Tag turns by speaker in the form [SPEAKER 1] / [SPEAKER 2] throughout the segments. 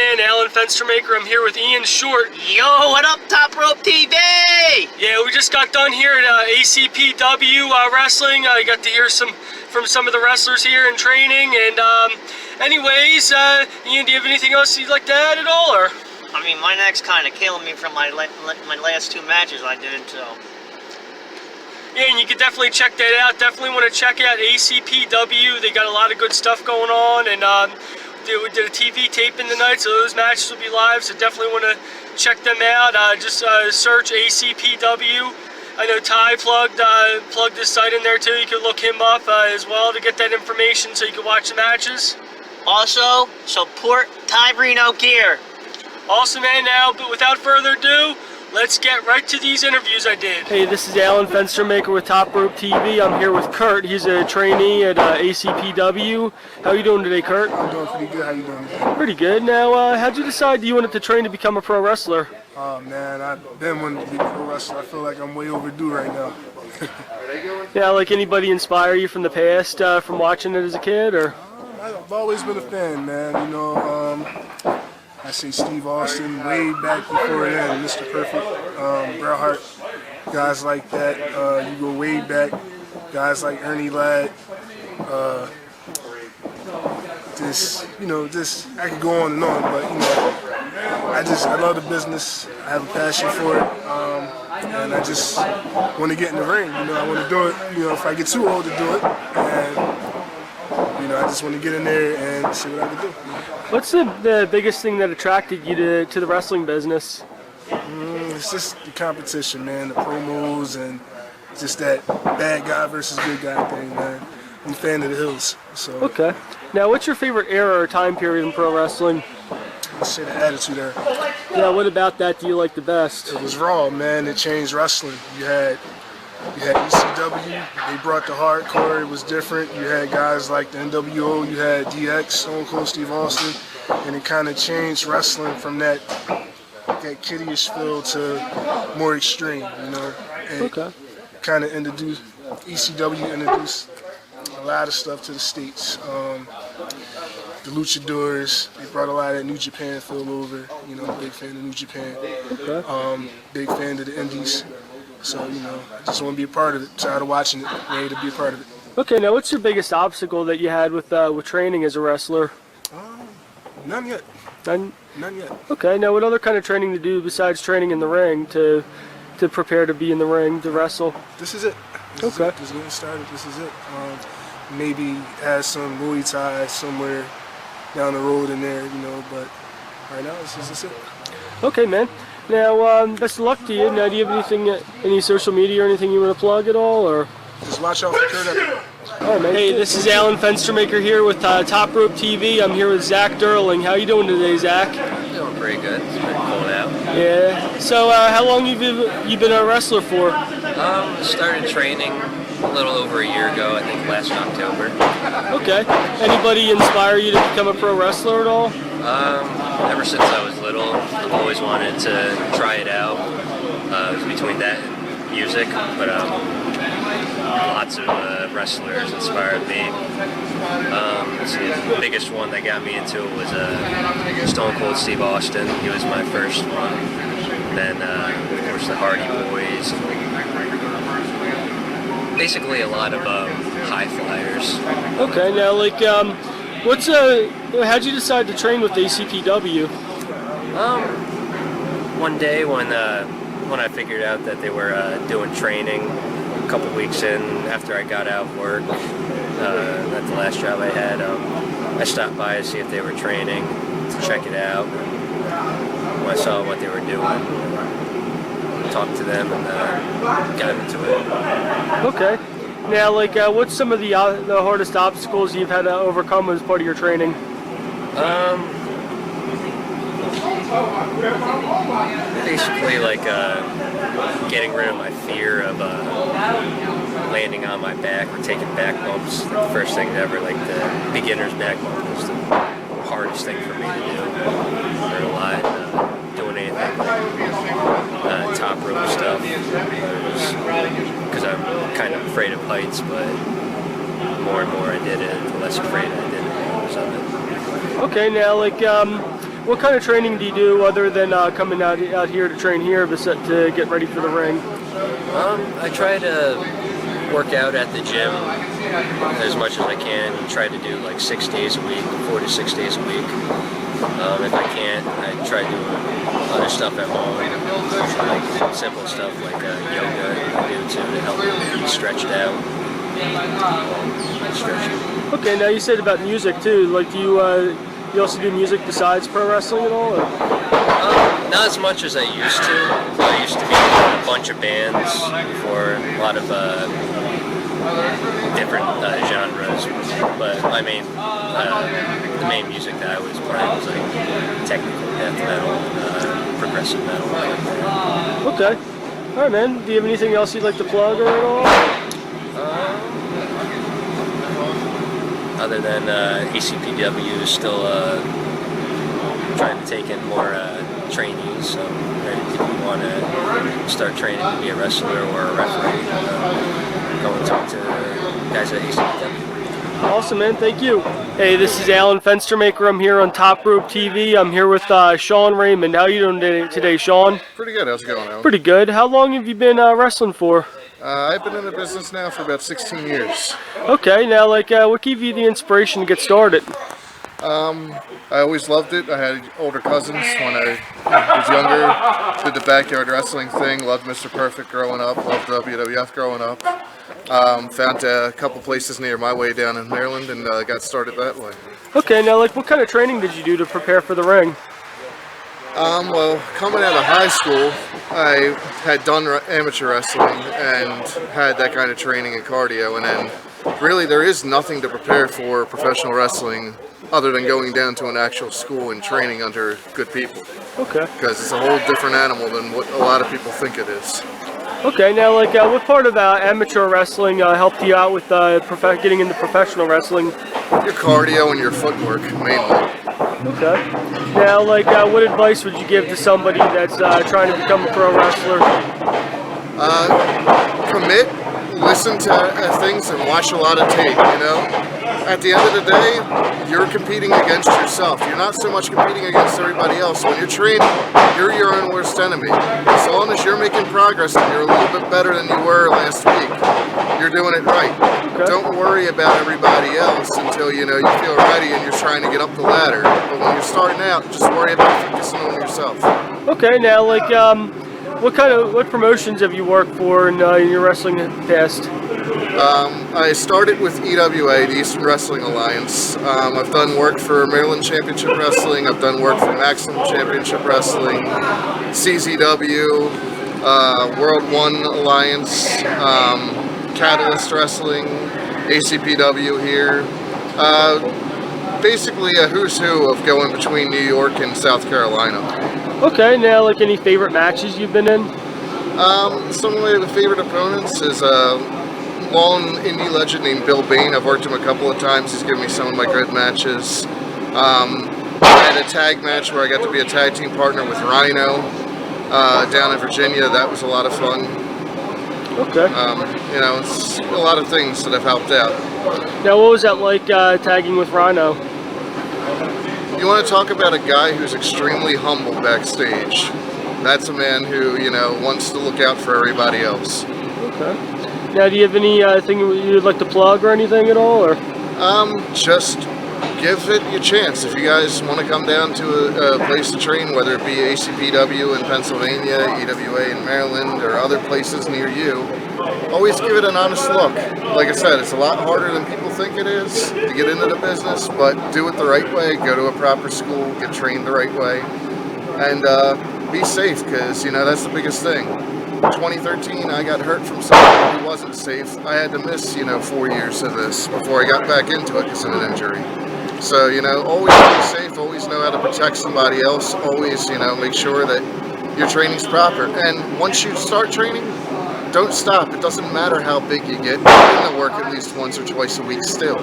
[SPEAKER 1] man, Alan Fenstermaker. I'm here with Ian Short.
[SPEAKER 2] Yo, what up, Top Rope TV?
[SPEAKER 1] Yeah, we just got done here at ACPW wrestling. I got to hear from some of the wrestlers here in training. And anyways, Ian, do you have anything else you'd like to add at all, or?
[SPEAKER 2] I mean, my neck's kind of killing me from my last two matches I did, so.
[SPEAKER 1] Yeah, and you could definitely check that out. Definitely want to check out ACPW. They got a lot of good stuff going on, and we did a TV taping tonight, so those matches will be live. So definitely want to check them out. Just search ACPW. I know Ty plugged his site in there too. You can look him up as well to get that information, so you can watch the matches.
[SPEAKER 2] Also, support Ty Reno gear.
[SPEAKER 1] Awesome, man. Now, but without further ado, let's get right to these interviews I did. Hey, this is Alan Fenstermaker with Top Rope TV. I'm here with Kurt. He's a trainee at ACPW. How are you doing today, Kurt?
[SPEAKER 3] I'm doing pretty good. How you doing?
[SPEAKER 1] Pretty good. Now, how'd you decide you wanted to train to become a pro wrestler?
[SPEAKER 3] Oh man, I've been wanting to be a pro wrestler. I feel like I'm way overdue right now.
[SPEAKER 1] Yeah, like anybody inspire you from the past, from watching it as a kid, or?
[SPEAKER 3] I've always been a fan, man. You know, I say Steve Austin way back before then, Mr. Perfect, Bret Hart, guys like that. You go way back, guys like Ernie Ladd. I could go on and on, but you know, I love the business. I have a passion for it, and I just want to get in the ring. You know, I want to do it. You know, if I get too old to do it, and you know, I just want to get in there and see what I can do.
[SPEAKER 1] What's the biggest thing that attracted you to the wrestling business?
[SPEAKER 3] It's just the competition, man, the promos, and just that bad guy versus good guy thing, man. I'm a fan of the Hills. So. Okay.
[SPEAKER 1] Now, what's your favorite era or time period in pro wrestling?
[SPEAKER 3] I'd say the Attitude Era.
[SPEAKER 1] Yeah, what about that do you like the best?
[SPEAKER 3] It was Raw, man. It changed wrestling. You had ACPW, they brought the hardcore, it was different. You had guys like the NWO, you had DX, Stone Cold Steve Austin, and it kind of changed wrestling from that kiddie-ish feel to more extreme, you know. And okay. Kind of introduced, ECW introduced a lot of stuff to the States. The Luchadors, they brought a lot of that New Japan feel over. You know, I'm a big fan of New Japan. Okay. Big fan of the Indies. So, you know, I just want to be a part of it. Tired of watching it, ready to be a part of it.
[SPEAKER 1] Okay, now what's your biggest obstacle that you had with training as a wrestler?
[SPEAKER 3] None yet.
[SPEAKER 1] None
[SPEAKER 3] yet.
[SPEAKER 1] Okay, now what other kind of training to do besides training in the ring to prepare to be in the ring, to wrestle?
[SPEAKER 3] This is it. This is it. Just getting started. This is it. Maybe add some Muay Thai somewhere down the road in there, you know, but right now this is it.
[SPEAKER 1] Okay, man. Now, best of luck to you. Now, do you have anything, any social media or anything you want to plug at all, or?
[SPEAKER 3] Just watch out for Kurt.
[SPEAKER 1] All right, man. Hey, this is Alan Fenstermaker here with Top Rope TV. I'm here with Zach Derling. How you doing today, Zach?
[SPEAKER 4] Doing pretty good. It's pretty cold out.
[SPEAKER 1] Yeah. So, how long you been a wrestler for?
[SPEAKER 4] Started training a little over a year ago. I think last October.
[SPEAKER 1] Okay. Anybody inspire you to become a pro wrestler at all?
[SPEAKER 4] Ever since I was little, I've always wanted to try it out. It was between that and music, but lots of wrestlers inspired me. The biggest one that got me into it was Stone Cold Steve Austin. He was my first one. And then, of course, the Hardy Boys. Basically, a lot of high flyers. Okay, now, like,
[SPEAKER 1] how'd you decide to train with ACPW?
[SPEAKER 4] One day when I figured out that they were doing training a couple weeks in after I got out of work, at the last job I had, I stopped by to see if they were training, to check it out. When I saw what they were doing, talked to them and got into it.
[SPEAKER 1] Okay. Now, like, what's some of the hardest obstacles you've had to overcome as part of your training?
[SPEAKER 4] Basically, like, getting rid of my fear of landing on my back or taking back bumps. The first thing ever, like the beginner's back bump was the hardest thing for me to do. Learn a lot, doing anything like top rope stuff. Because I'm kind of afraid of heights, but the more and more I did it, the less afraid I did of it.
[SPEAKER 1] Okay, now, like, What kind of training do you do other than coming out here to train here to get ready for the ring?
[SPEAKER 4] I try to work out at the gym as much as I can. Try to do like 6 days a week, 4 to 6 days a week. If I can't, I try to do other stuff at home, like simple stuff like yoga I do too to help me stretch it out. Stretching.
[SPEAKER 1] Okay, now you said about music too. Like, do you also do music besides pro wrestling at all? Or?
[SPEAKER 4] Not as much as I used to. I used to be in a bunch of bands before, a lot of different genres. But the main music that I was playing was like technical death metal, progressive metal.
[SPEAKER 1] Okay. All right, man. Do you have anything else you'd like to plug or at all?
[SPEAKER 4] Other than ACPW is still trying to take in more trainees, so if you want to start training to be a wrestler or a referee, go and talk to guys at ACPW.
[SPEAKER 1] Awesome, man. Thank you. Hey, this is Alan Fenstermaker. I'm here on Top Rope TV. I'm here with Shawn Raymond. How are you doing today, Shawn?
[SPEAKER 5] Pretty good. How's it going, Alan?
[SPEAKER 1] Pretty good. How long have you been wrestling for?
[SPEAKER 5] I've been in the business now for about 16 years.
[SPEAKER 1] Okay, now, like, what gave you the inspiration to get started?
[SPEAKER 5] I always loved it. I had older cousins when I was younger. Did the backyard wrestling thing. Loved Mr. Perfect growing up. Loved WWF growing up. Found a couple places near my way down in Maryland and got started that way.
[SPEAKER 1] Okay, now, like, what kind of training did you do to prepare for the ring?
[SPEAKER 5] Well, coming out of high school, I had done amateur wrestling and had that kind of training and cardio, and then really there is nothing to prepare for professional wrestling other than going down to an actual school and training under good people.
[SPEAKER 1] Okay.
[SPEAKER 5] Because it's a whole different animal than what a lot of people think it is.
[SPEAKER 1] Okay, now, like, what part of amateur wrestling helped you out with getting into professional wrestling?
[SPEAKER 5] Your cardio and your footwork, mainly.
[SPEAKER 1] Okay. Now, like, what advice would you give to somebody that's trying to become a pro wrestler?
[SPEAKER 5] Commit, listen to things, and watch a lot of tape, you know? At the end of the day, you're competing against yourself. You're not so much competing against everybody else. When you're training, you're your own worst enemy. As long as you're making progress and you're a little bit better than you were last week, you're doing it right.
[SPEAKER 1] Okay.
[SPEAKER 5] Don't worry about everybody else until you feel ready and you're trying to get up the ladder. But when you're starting out, just worry about focusing on yourself.
[SPEAKER 1] Okay, now, like, what promotions have you worked for in your wrestling past?
[SPEAKER 5] I started with EWA, the Eastern Wrestling Alliance. I've done work for Maryland Championship Wrestling. I've done work for Maximum Championship Wrestling, CZW, World One Alliance, Catalyst Wrestling, ACPW here. Basically a who's who of going between New York and South Carolina.
[SPEAKER 1] Okay, now, like, any favorite matches you've been in?
[SPEAKER 5] Some of my favorite opponents is long indie legend named Bill Bain. I've worked him a couple of times. He's given me some of my good matches. I had a tag match where I got to be a tag team partner with Rhino down in Virginia. That was a lot of fun.
[SPEAKER 1] Okay.
[SPEAKER 5] It's a lot of things that have helped out.
[SPEAKER 1] Now, what was that like tagging with Rhino?
[SPEAKER 5] You want to talk about a guy who's extremely humble backstage. That's a man who, wants to look out for everybody else.
[SPEAKER 1] Okay. Now, do you have anything you'd like to plug or anything at all, or?
[SPEAKER 5] Just give it a chance. If you guys want to come down to a place to train, whether it be ACPW in Pennsylvania, EWA in Maryland, or other places near you, always give it an honest look. Like I said, it's a lot harder than people think it is to get into the business, but do it the right way. Go to a proper school, get trained the right way, and be safe, because that's the biggest thing. 2013, I got hurt from somebody who wasn't safe. I had to miss 4 years of this before I got back into it because of an injury. So always be safe, always know how to protect somebody else, always make sure that your training's proper. And once you start training, don't stop. It doesn't matter how big you get. Put in the work at least once or twice a week still,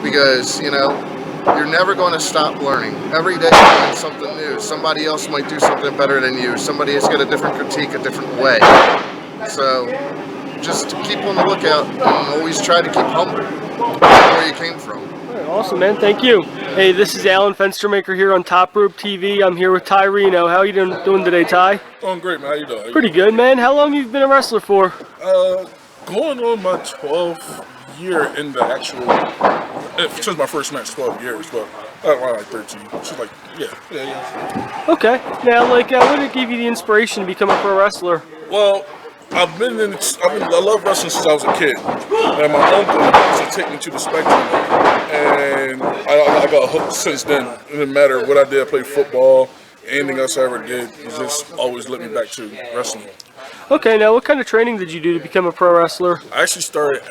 [SPEAKER 5] because you're never going to stop learning. Every day you learn something new. Somebody else might do something better than you. Somebody has got a different critique, a different way. So just keep on the lookout and always try to keep humble where you came from.
[SPEAKER 1] Awesome, man. Thank you. Hey, this is Alan Fenstermaker here on Top Rope TV. I'm here with Ty Reno. How are you doing today, Ty?
[SPEAKER 6] Doing great, man. How you doing?
[SPEAKER 1] Pretty good, man. How long have you been a wrestler for?
[SPEAKER 6] Going on my 12th year in the actual, since my first match, 12 years, but around like 13. So like, yeah.
[SPEAKER 1] Okay. Now, like, what did give you the inspiration to become a pro wrestler?
[SPEAKER 6] Well, I love wrestling since I was a kid, and my uncle used to take me to the Spectrum, and I got hooked since then. It didn't matter what I did. I played football, anything else I ever did, it just always led me back to wrestling.
[SPEAKER 1] Okay, now what kind of training did you do to become a pro wrestler?
[SPEAKER 6] I actually started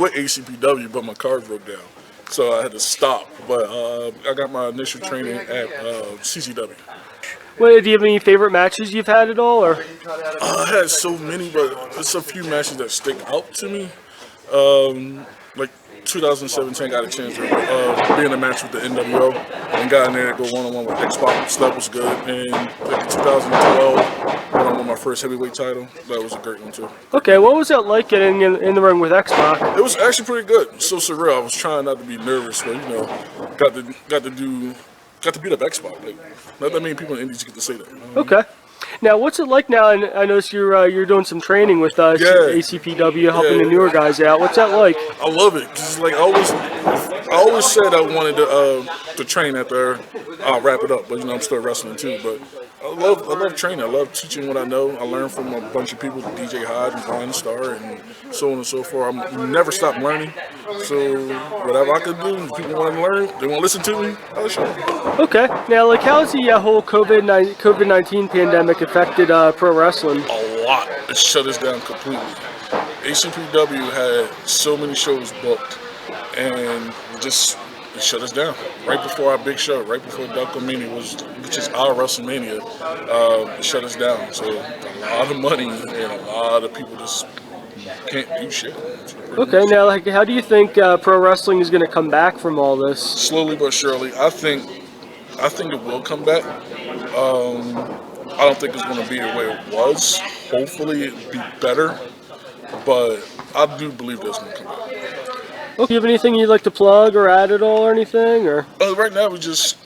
[SPEAKER 6] with ACPW, but my car broke down, so I had to stop. But I got my initial training at CCW.
[SPEAKER 1] Well, do you have any favorite matches you've had at all, or?
[SPEAKER 6] I had so many, but there's a few matches that stick out to me. Like 2017, I got a chance to be in a match with the NWO and got in there to go one-on-one with X-Pac. So that was good. And like 2012, when I won my first heavyweight title, that was a great one too.
[SPEAKER 1] Okay, what was that like getting in the ring with X-Pac?
[SPEAKER 6] It was actually pretty good. So surreal. I was trying not to be nervous, but got to beat up X-Pac. Like, not that many people in the Indies get to say that.
[SPEAKER 1] Okay. Now, what's it like now? And I noticed you're doing some training with ACPW, helping the newer guys out. What's that like?
[SPEAKER 6] I love it. 'Cause like I always said I wanted to train after I'll wrap it up, but I'm still wrestling too. But I love training. I love teaching what I know. I learn from a bunch of people, DJ Hyde and Brian Starr, and so on and so forth. I'm never stop learning. So whatever I can do, if people want to learn, they want to listen to me, I'll show them.
[SPEAKER 1] Okay. Now, like, how has the whole COVID-19 pandemic affected pro wrestling?
[SPEAKER 6] A lot. It shut us down completely. ACPW had so many shows booked, and it shut us down right before our big show, right before Mania which is our WrestleMania. It shut us down. So a lot of money and a lot of people just can't do shit.
[SPEAKER 1] Okay, now, like, how do you think pro wrestling is going to come back from all this?
[SPEAKER 6] Slowly but surely. I think it will come back. I don't think it's going to be the way it was. Hopefully it'll be better, but I do believe that's going to come back.
[SPEAKER 1] Okay, do you have anything you'd like to plug or add at all or anything? Or
[SPEAKER 6] right now we're just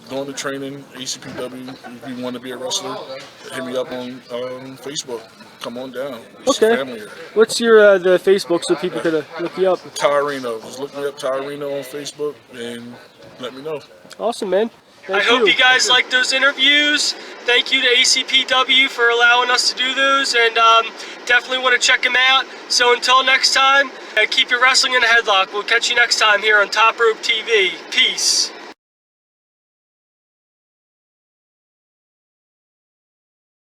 [SPEAKER 6] doing the training, ACPW. If you want to be a wrestler, hit me up on Facebook. Come on down. It's family here.
[SPEAKER 1] What's your the Facebook so people could look you up?
[SPEAKER 6] Ty Reno. Just look me up, Ty Reno on Facebook, and let me know.
[SPEAKER 1] Awesome, man. Thank I you. hope you guys liked those interviews. Thank you to ACPW for allowing us to do those, and definitely want to check them out. So until next time, keep your wrestling in a headlock. We'll catch you next time here on Top Rope TV. Peace.